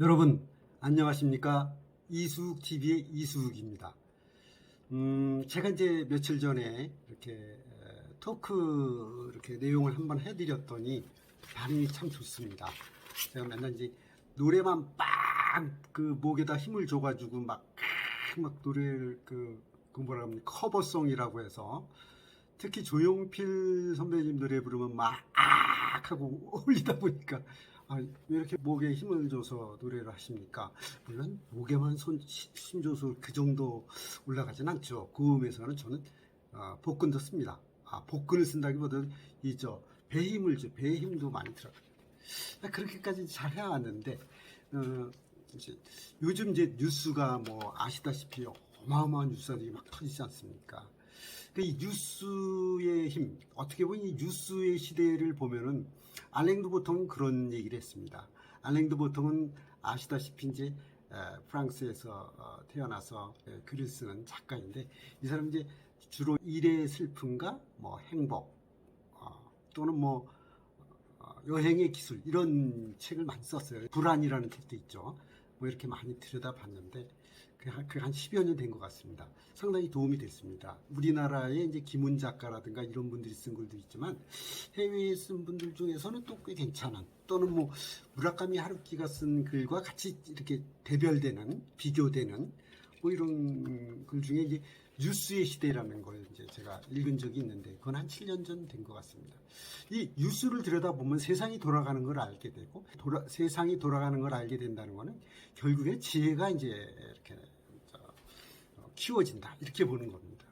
여러분 안녕하십니까? 이수욱TV의 이수욱입니다. 제가 이제 며칠 전에 이렇게 토크 이렇게 내용을 한번 해드렸더니 반응이 참 좋습니다. 제가 맨날 이제 노래만 빡 그 목에다 힘을 줘가지고 막 노래를 그 뭐라 합니까? 커버송이라고 해서 특히 조용필 선배님 노래 부르면 막 하고 올리다 보니까 왜 이렇게 목에 힘을 줘서 노래를 하십니까? 물론 목에만 힘 줘서 그 정도 올라가진 않죠. 고음에서는 저는 복근도 씁니다. 복근을 쓴다기보다는 배에 힘을 줘. 배에 힘도 많이 들어가요. 그렇게까지 잘 해왔는데 요즘 이제 뉴스가 뭐 아시다시피 어마어마한 뉴스들이 막 터지지 않습니까? 이 뉴스의 힘, 어떻게 보면 이 뉴스의 시대를 보면은 알랭 드 보통은 그런 얘기를 했습니다. 알랭 드 보통은 아시다시피 이제 프랑스에서 태어나서 글을 쓰는 작가인데, 이 사람 이제 주로 일의 슬픔과 뭐 행복 또는 뭐 여행의 기술 이런 책을 많이 썼어요. 불안이라는 책도 있죠. 뭐 이렇게 많이 들여다봤는데 한 10여 년 된 것 같습니다. 상당히 도움이 됐습니다. 우리나라의 이제 김훈 작가라든가 이런 분들이 쓴 글도 있지만 해외에 쓴 분들 중에서는 또 꽤 괜찮은, 또는 뭐 무라카미 하루키가 쓴 글과 같이 이렇게 대별되는, 비교되는 뭐 이런 글 중에 이제 뉴스의 시대라는 걸 이제 제가 읽은 적이 있는데, 그건 한 7년 전 된 것 같습니다. 이 뉴스를 들여다보면 세상이 돌아가는 걸 알게 되고, 세상이 돌아가는 걸 알게 된다는 거는 결국에 지혜가 이제 이렇게 키워진다, 이렇게 보는 겁니다.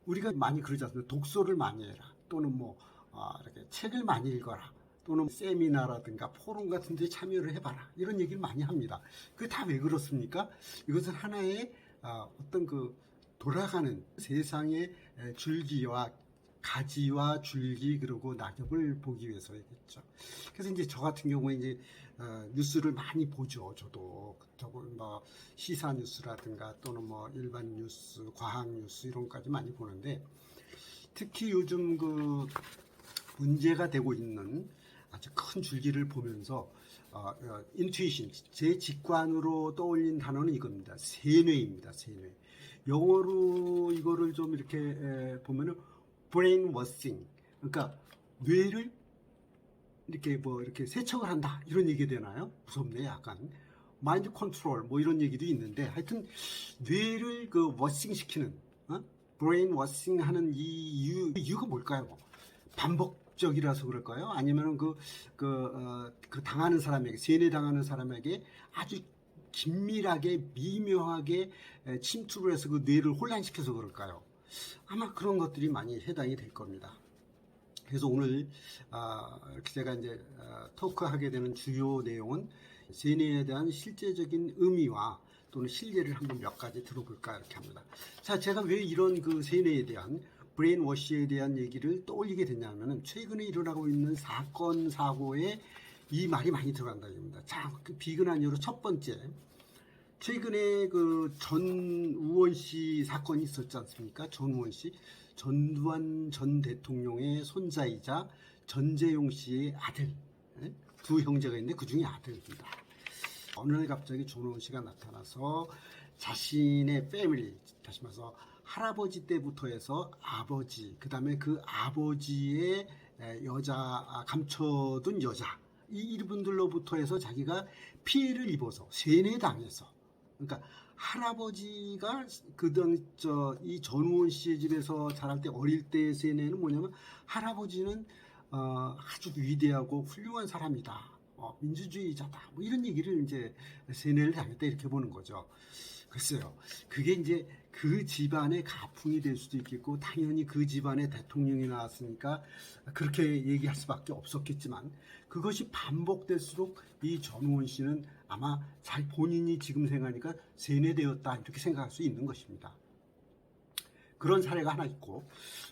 우리가 많이 그러지 않습니까? 독서를 많이 해라, 또는 뭐 이렇게 책을 많이 읽어라, 또는 세미나라든가 포럼 같은 데 참여를 해봐라, 이런 얘기를 많이 합니다. 그게 다 왜 그렇습니까? 이것은 하나의 어떤 돌아가는 세상의 줄기와 가지와 줄기, 그리고 낙엽을 보기 위해서겠죠. 그래서 이제 저 같은 경우에 이제 뉴스를 많이 보죠. 저도 뭐 시사 뉴스라든가 또는 뭐 일반 뉴스, 과학 뉴스 이런 것까지 많이 보는데, 특히 요즘 문제가 되고 있는 아주 큰 줄기를 보면서 인투이션, 제 직관으로 떠올린 단어는 이겁니다. 세뇌입니다. 세뇌. 영어로 이거를 좀 이렇게 보면은 brain washing, 그러니까 뇌를 이렇게 세척을 한다, 이런 얘기 되나요? 무섭네, 약간. 마인드 컨트롤 뭐 이런 얘기도 있는데, 하여튼 뇌를 워싱 시키는, 브레인 워싱 하는 이유가 뭘까요? 반복적이라서 그럴까요? 아니면은 당하는 사람에게, 세뇌 당하는 사람에게 아주 긴밀하게 미묘하게 침투를 해서 그 뇌를 혼란시켜서 그럴까요? 아마 그런 것들이 많이 해당이 될 겁니다. 그래서 오늘 제가 이제 토크하게 되는 주요 내용은 세뇌에 대한 실제적인 의미와 또는 실례를 한번 몇 가지 들어볼까 이렇게 합니다. 자, 제가 왜 이런 세뇌에 대한, 브레인워시에 대한 얘기를 떠올리게 됐냐면은 최근에 일어나고 있는 사건 사고에 이 말이 많이 들어간다 입니다. 자, 비근한 이유로 첫 번째, 최근에 전우원 씨 사건이 있었지 않습니까? 전우원 씨, 전두환 전 대통령의 손자이자 전재용 씨의 아들, 두 형제가 있는데 그 중에 아들입니다. 어느 날 갑자기 전우원 씨가 나타나서 자신의 패밀리, 다시 말해서 할아버지 때부터 해서 아버지, 그 다음에 그 아버지의 감춰둔 여자, 이분들로부터 해서 자기가 피해를 입어서 세뇌당해서, 그러니까 할아버지가 이 전우원 씨의 집에서 자랄 때, 어릴 때의 세뇌는 뭐냐면, 할아버지는 아주 위대하고 훌륭한 사람이다, 민주주의자다, 뭐 이런 얘기를 이제 세뇌를 당했다, 이렇게 보는 거죠. 글쎄요, 그게 이제 그 집안의 가풍이 될 수도 있겠고, 당연히 그 집안의 대통령이 나왔으니까 그렇게 얘기할 수밖에 없었겠지만, 그것이 반복될수록 이 전우원 씨는 아마 본인이 지금 생각하니까 세뇌되었다, 이렇게 생각할 수 있는 것입니다. 그런 사례가 하나 있고,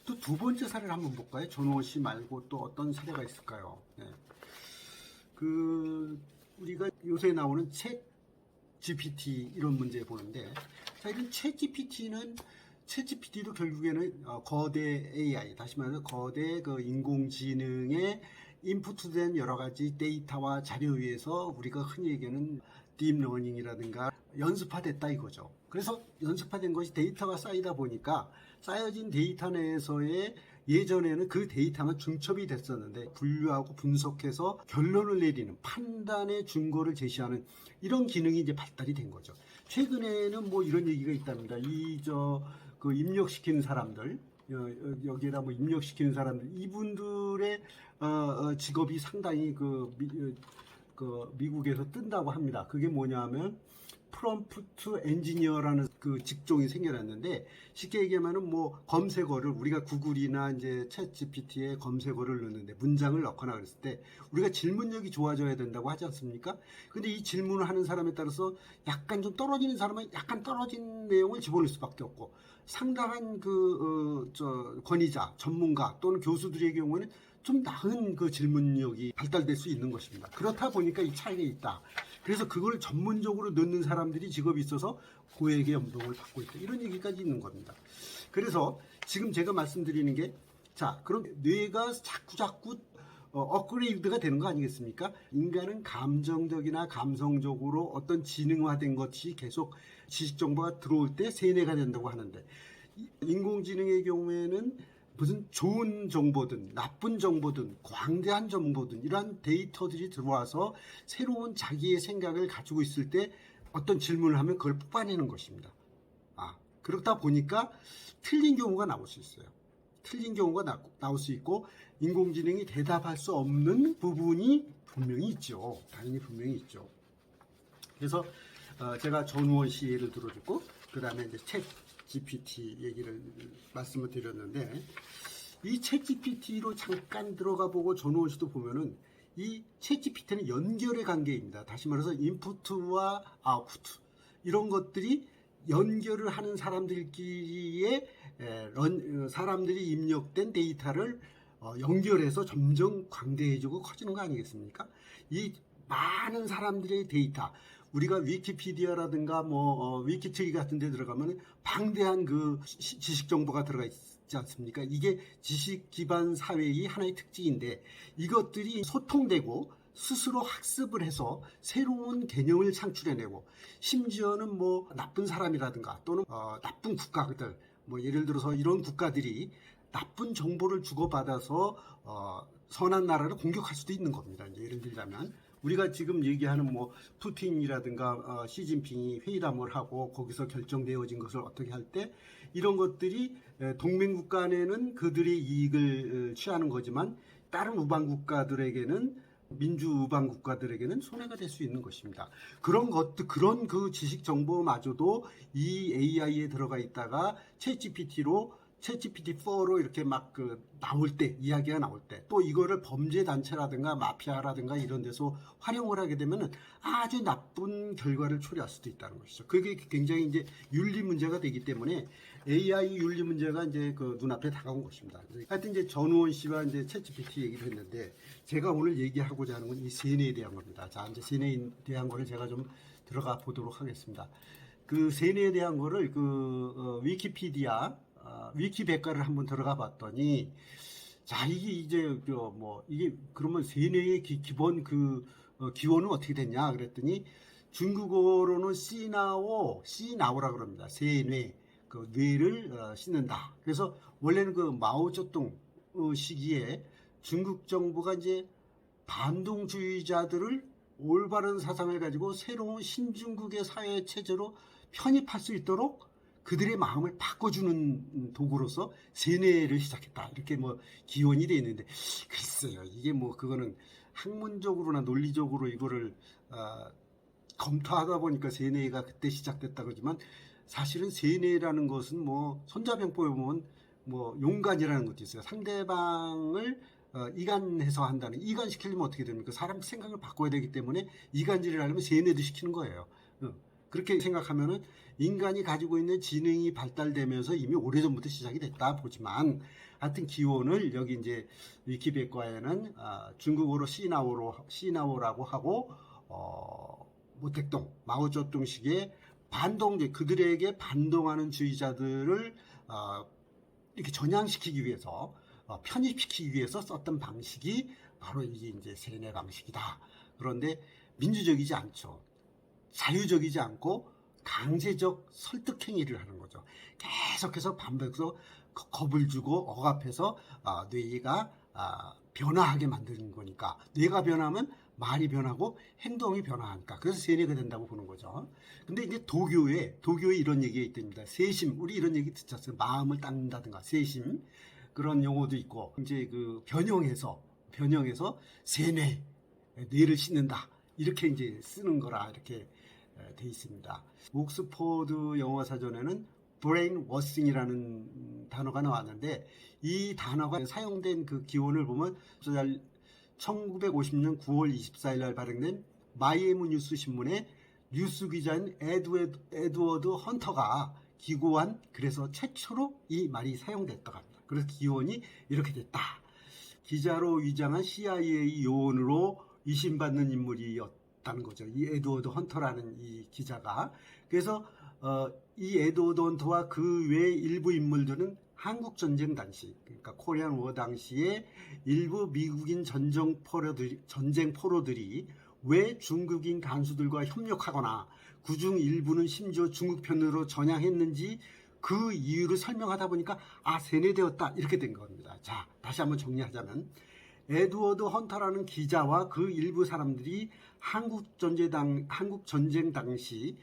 또 두 번째 사례를 한번 볼까요? 전우원 씨 말고 또 어떤 사례가 있을까요? 네. 우리가 요새 나오는 책 GPT 이런 문제 보는데, 자, 이런 챗 GPT도 결국에는 거대 AI, 다시 말해서 거대 인공지능에 인풋된 여러 가지 데이터와 자료에 의해서 우리가 흔히 얘기하는 딥러닝이라든가 연습화됐다 이거죠. 그래서 연습화된 것이 데이터가 쌓이다 보니까 쌓여진 데이터 내에서의 예전에는 그 데이터만 중첩이 됐었는데 분류하고 분석해서 결론을 내리는 판단의 증거를 제시하는 이런 기능이 이제 발달이 된 거죠. 최근에는 뭐 이런 얘기가 있답니다. 그 입력시키는 사람들, 여기에다 뭐 입력시키는 사람들, 이분들의 직업이 상당히 미국에서 뜬다고 합니다. 그게 뭐냐면 프롬프트 엔지니어라는 그 직종이 생겨났는데, 쉽게 얘기하면은 뭐 검색어를 우리가 구글이나 이제 챗 GPT에 검색어를 넣는데 문장을 넣거나 그랬을 때 우리가 질문력이 좋아져야 된다고 하지 않습니까? 근데 이 질문을 하는 사람에 따라서 약간 좀 떨어지는 사람은 약간 떨어진 내용을 집어넣을 수밖에 없고, 상당한 권위자, 전문가 또는 교수들의 경우에는 좀 나은 그 질문력이 발달될 수 있는 것입니다. 그렇다 보니까 이 차이가 있다. 그래서 그걸 전문적으로 넣는 사람들이 직업이 있어서 고액의 연봉을 받고 있다. 이런 얘기까지 있는 겁니다. 그래서 지금 제가 말씀드리는 게, 자, 그럼 뇌가 자꾸 업그레이드가 되는 거 아니겠습니까? 인간은 감정적이나 감성적으로 어떤 지능화된 것이 계속 지식 정보가 들어올 때 세뇌가 된다고 하는데, 인공지능의 경우에는 무슨 좋은 정보든 나쁜 정보든 광대한 정보든 이러한 데이터들이 들어와서 새로운 자기의 생각을 가지고 있을 때 어떤 질문을 하면 그걸 뽑아내는 것입니다. 그렇다 보니까 틀린 경우가 나올 수 있어요. 틀린 경우가 나올 수 있고, 인공지능이 대답할 수 없는 부분이 분명히 있죠. 당연히 분명히 있죠. 그래서 제가 전우원 씨 예를 들어줬고, 그 다음에 이제 챗 GPT 얘기를 말씀을 드렸는데, 이 챗 GPT로 잠깐 들어가 보고 전우원 씨도 보면은 이 챗 GPT는 연결의 관계입니다. 다시 말해서 인풋과 아웃풋, 이런 것들이 연결을 하는 사람들끼리의 사람들이 입력된 데이터를 연결해서 점점 광대해지고 커지는 거 아니겠습니까? 이 많은 사람들의 데이터, 우리가 위키피디아라든가 위키트리 같은 데 들어가면 방대한 그 지식 정보가 들어가 있지 않습니까? 이게 지식 기반 사회의 하나의 특징인데, 이것들이 소통되고 스스로 학습을 해서 새로운 개념을 창출해내고, 심지어는 뭐 나쁜 사람이라든가 또는 나쁜 국가들, 뭐 예를 들어서 이런 국가들이 나쁜 정보를 주고받아서 선한 나라를 공격할 수도 있는 겁니다. 이제 예를 들자면 우리가 지금 얘기하는 뭐 푸틴이라든가 시진핑이 회담을 하고 거기서 결정되어진 것을 어떻게 할 때, 이런 것들이 동맹국 간에는 그들의 이익을 취하는 거지만 다른 우방 국가들에게는, 민주 우방 국가들에게는 손해가 될 수 있는 것입니다. 그런 것들, 그런 그 지식 정보마저도 이 AI에 들어가 있다가 챗GPT4로 이렇게 막 나올 때, 이야기가 나올 때, 또 이거를 범죄 단체라든가 마피아라든가 이런 데서 활용을 하게 되면 아주 나쁜 결과를 초래할 수도 있다는 것이죠. 그게 굉장히 이제 윤리 문제가 되기 때문에 AI 윤리 문제가 이제 그 눈앞에 다가온 것입니다. 하여튼 이제 전우원 씨와 이제 챗GPT 얘기를 했는데, 제가 오늘 얘기하고자 하는 건 이 세뇌에 대한 겁니다. 자, 이제 세뇌에 대한 거를 제가 좀 들어가 보도록 하겠습니다. 그 세뇌에 대한 거를 위키피디아, 위키백과를 한번 들어가 봤더니, 자, 이게 이제 이게 그러면 세뇌의 기본 기원은 어떻게 됐냐 그랬더니, 중국어로는 씨나오라 그럽니다. 세뇌, 그 뇌를 씻는다. 그래서 원래는 그 마오쩌둥 시기에 중국 정부가 이제 반동주의자들을 올바른 사상을 가지고 새로운 신중국의 사회 체제로 편입할 수 있도록 그들의 마음을 바꿔주는 도구로서 세뇌를 시작했다. 이렇게 기원이 되어 있는데, 글쎄요, 이게 그거는 학문적으로나 논리적으로 이거를 검토하다 보니까 세뇌가 그때 시작됐다 그러지만, 사실은 세뇌라는 것은 손자병법에 보면 용간이라는 것도 있어요. 상대방을 이간해서 한다는, 이간시키려면 어떻게 됩니까? 사람 생각을 바꿔야 되기 때문에 이간질을 하려면 세뇌도 시키는 거예요. 그렇게 생각하면은 인간이 가지고 있는 지능이 발달되면서 이미 오래전부터 시작이 됐다 보지만, 하여튼 기원을 여기 이제 위키백과에는 중국어로 씨나오라고 하고, 모택동, 마오쩌둥식의 그들에게 반동하는 주의자들을 이렇게 전향시키기 위해서, 편입시키기 위해서 썼던 방식이 바로 이게 이제 세뇌 방식이다. 그런데 민주적이지 않죠. 자유적이지 않고 강제적 설득 행위를 하는 거죠. 계속해서 반복해서 겁을 주고 억압해서 뇌가 변화하게 만드는 거니까, 뇌가 변하면 말이 변하고 행동이 변화하니까, 그래서 세뇌가 된다고 보는 거죠. 근데 이제 도교에 이런 얘기가 있답니다. 세심, 우리 이런 얘기 듣잖아요. 마음을 닦는다든가 세심, 그런 용어도 있고, 이제 그 변형해서 세뇌, 뇌를 씻는다, 이렇게 이제 쓰는 거라 이렇게 돼 있습니다. 옥스퍼드 영어 사전에는 brain washing이라는 단어가 나왔는데, 이 단어가 사용된 그 기원을 보면 1950년 9월 24일 날 발행된 마이애미 뉴스 신문의 뉴스 기자인 에드워드 헌터가 기고한, 그래서 최초로 이 말이 사용됐다고 합니다. 그래서 기원이 이렇게 됐다. 기자로 위장한 CIA 요원으로 의심받는 인물이었다는 거죠. 이 에드워드 헌터라는 이 기자가. 그래서 이 에드워드 헌터와 그 외 일부 인물들은 한국 전쟁 당시, 그러니까 코리안 워 당시에 일부 미국인 전쟁 포로들이 왜 중국인 간수들과 협력하거나 그중 일부는 심지어 중국 편으로 전향했는지 그 이유를 설명하다 보니까 세뇌되었다, 이렇게 된 겁니다. 자, 다시 한번 정리하자면, 에드워드 헌터라는 기자와 그 일부 사람들이 한국 전쟁 당시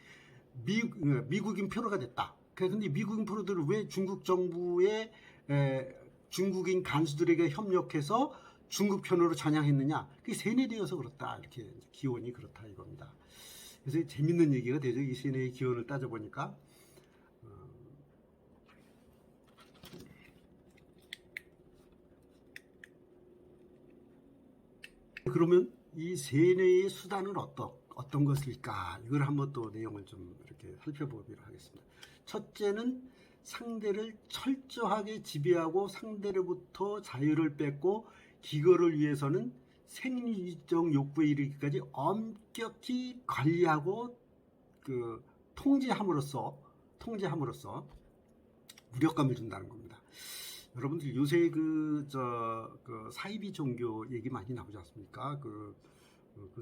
미국인 표로가 됐다. 그런데 미국인 표로들을 왜 중국 정부의 중국인 간수들에게 협력해서 중국 편으로 전향했느냐? 그게 세뇌되어서 그렇다, 이렇게 기원이 그렇다 이겁니다. 그래서 재밌는 얘기가 되죠. 이 세뇌의 기원을 따져보니까. 그러면 이 세뇌의 수단은 어떤 것일까? 이걸 한번 또 내용을 좀 이렇게 살펴보도록 하겠습니다. 첫째는 상대를 철저하게 지배하고 상대로부터 자유를 뺏고 기거를 위해서는 생리적 욕구에 이르기까지 엄격히 관리하고 통제함으로써 무력감을 준다는 겁니다. 여러분들 요새 그 사이비 종교 얘기 많이 나오지 않습니까? 그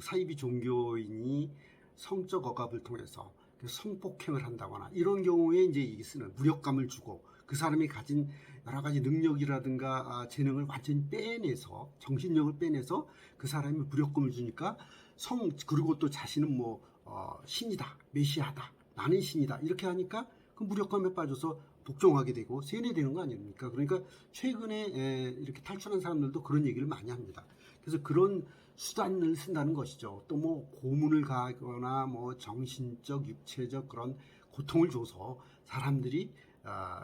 사이비 종교인이 성적 억압을 통해서 성폭행을 한다거나 이런 경우에 이제 이게 쓰는 무력감을 주고, 그 사람이 가진 여러 가지 능력이라든가 재능을 완전히 빼내서, 정신력을 빼내서 그 사람이 무력감을 주니까 그리고 또 자신은 신이다, 메시아다, 나는 신이다, 이렇게 하니까 그 무력감에 빠져서 복종하게 되고 세뇌되는 거 아닙니까? 그러니까 최근에 이렇게 탈출한 사람들도 그런 얘기를 많이 합니다. 그래서 그런 수단을 쓴다는 것이죠. 또 고문을 가하거나 정신적, 육체적 그런 고통을 줘서 사람들이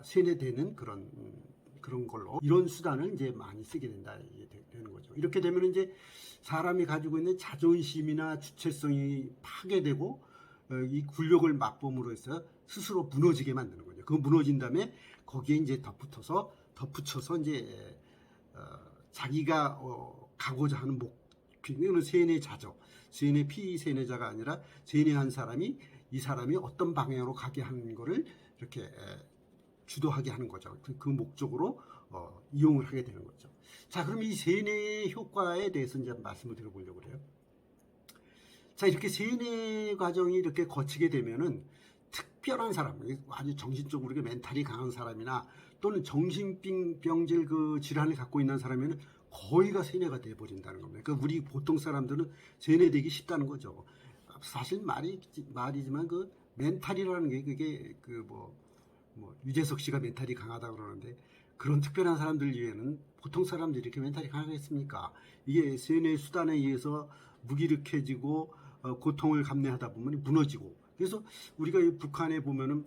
세뇌되는 그런 걸로, 이런 수단을 이제 많이 쓰게 된다, 이게 되는 거죠. 이렇게 되면 이제 사람이 가지고 있는 자존심이나 주체성이 파괴되고 이 굴욕을 맛봄으로 해서 스스로 무너지게 만드는 거죠. 그 무너진 다음에 거기에 이제 덧붙여서 이제 자기가 가고자 하는 목표는 세뇌자죠. 피세뇌자가 아니라 세뇌한 사람이 이 사람이 어떤 방향으로 가게 하는 거를 이렇게 주도하게 하는 거죠. 그 목적으로 이용을 하게 되는 거죠. 자, 그럼 이 세뇌의 효과에 대해서 이제 말씀을 드려보려고 그래요. 자, 이렇게 세뇌 과정이 이렇게 거치게 되면은 특별한 사람, 아주 정신적으로 멘탈이 강한 사람이나 또는 정신병질 질환을 갖고 있는 사람이면 거의가 세뇌가 돼버린다는 겁니다. 그러니까 우리 보통 사람들은 세뇌되기 쉽다는 거죠. 사실 말이지만 멘탈이라는 게 그게 유재석 씨가 멘탈이 강하다고 그러는데, 그런 특별한 사람들 위에는 보통 사람들이 이렇게 멘탈이 강하겠습니까? 이게 세뇌 수단에 의해서 무기력해지고 고통을 감내하다 보면 무너지고, 그래서 우리가 이 북한에 보면은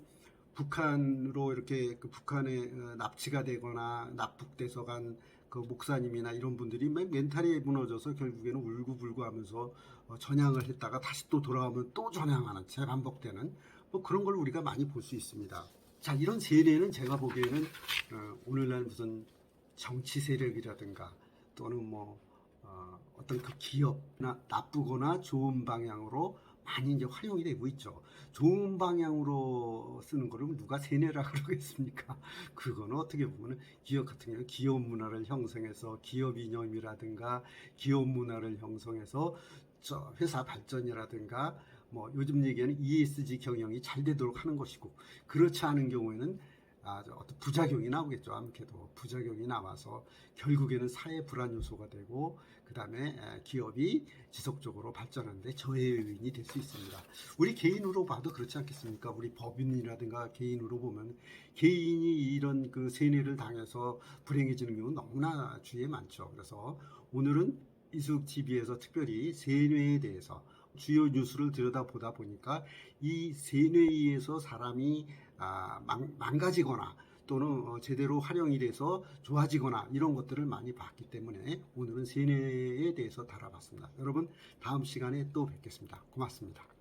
북한으로 이렇게 북한에 납치가 되거나 납북돼서 간 그 목사님이나 이런 분들이 멘탈이 무너져서 결국에는 울고불고 하면서 전향을 했다가 다시 또 돌아오면 또 전향하는, 재반복되는 그런 걸 우리가 많이 볼 수 있습니다. 자, 이런 세뇌는 제가 보기에는 오늘날 무슨 정치 세력이라든가 또는 어떤 그 기업나 나쁘거나 좋은 방향으로 많이 이제 활용이 되고 있죠. 좋은 방향으로 쓰는 거를 누가 세뇌라 그러겠습니까? 그거는 어떻게 보면 기업 같은 경우는 기업 문화를 형성해서, 기업 이념이라든가 기업 문화를 형성해서 회사 발전이라든가 뭐 요즘 얘기하는 ESG 경영이 잘 되도록 하는 것이고, 그렇지 않은 경우에는 어떤 부작용이 나오겠죠. 아무래도 부작용이 나와서 결국에는 사회 불안 요소가 되고, 그 다음에 기업이 지속적으로 발전하는데 저해 요인이 될 수 있습니다. 우리 개인으로 봐도 그렇지 않겠습니까? 우리 법인이라든가 개인으로 보면 개인이 이런 그 세뇌를 당해서 불행해지는 경우는 너무나 주위에 많죠. 그래서 오늘은 이숙 TV에서 특별히 세뇌에 대해서 주요 뉴스를 들여다보다 보니까 이 세뇌에 의해서 사람이 망가지거나 또는 제대로 활용이 돼서 좋아지거나 이런 것들을 많이 봤기 때문에 오늘은 세뇌에 대해서 다뤄봤습니다. 여러분, 다음 시간에 또 뵙겠습니다. 고맙습니다.